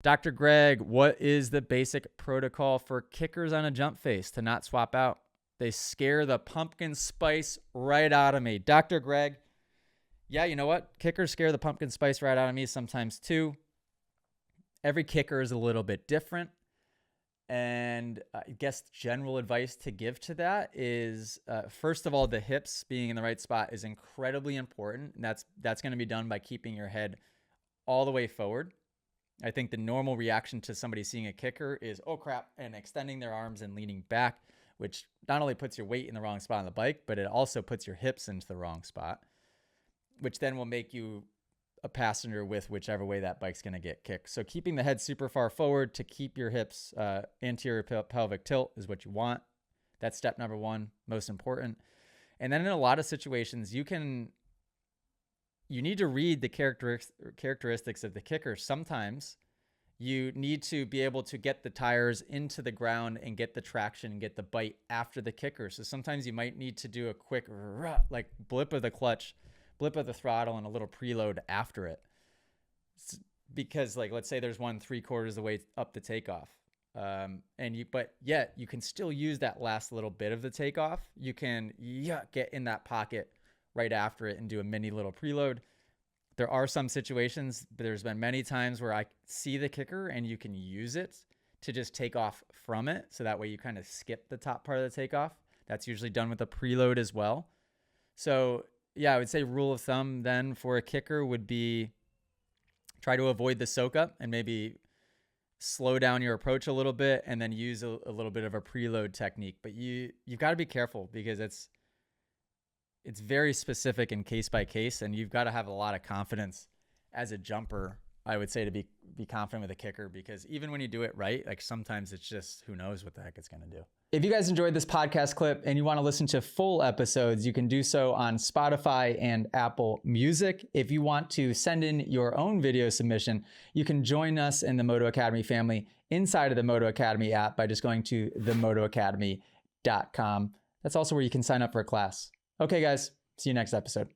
Dr. Greg, what is the basic protocol for kickers on a jump face to not swap out? They scare the pumpkin spice right out of me. Dr. Greg, yeah, you know what? Kickers scare the pumpkin spice right out of me sometimes too. Every kicker is a little bit different. And I guess general advice to give to that is, first of all, the hips being in the right spot is incredibly important. And that's going to be done by keeping your head all the way forward. I think the normal reaction to somebody seeing a kicker is, oh crap, and extending their arms and leaning back, which not only puts your weight in the wrong spot on the bike, but it also puts your hips into the wrong spot, which then will make you a passenger with whichever way that bike's going to get kicked. So keeping the head super far forward to keep your hips, anterior pelvic tilt is what you want. That's step number one, most important. And then in a lot of situations, you need to read the characteristics of the kicker. Sometimes you need to be able to get the tires into the ground and get the traction and get the bite after the kicker. So sometimes you might need to do a quick like blip of the clutch, blip of the throttle, and a little preload after it. Because like, let's say there's one 3/4 of the way up the takeoff. But yet you can still use that last little bit of the takeoff. You can get in that pocket right after it and do a mini little preload. There are some situations, but there's been many times where I see the kicker and you can use it to just take off from it. So that way you kind of skip the top part of the takeoff. That's usually done with a preload as well. So yeah, I would say rule of thumb then for a kicker would be try to avoid the soak up and maybe slow down your approach a little bit and then use a little bit of a preload technique. But you've got to be careful because it's very specific and case by case, and you've got to have a lot of confidence as a jumper, I would say, to be confident with a kicker, because even when you do it right, like sometimes it's just, who knows what the heck it's going to do. If you guys enjoyed this podcast clip and you want to listen to full episodes, you can do so on Spotify and Apple Music. If you want to send in your own video submission, you can join us in the Moto Academy family inside of the Moto Academy app by just going to themotoacademy.com. That's also where you can sign up for a class. Okay, guys, see you next episode.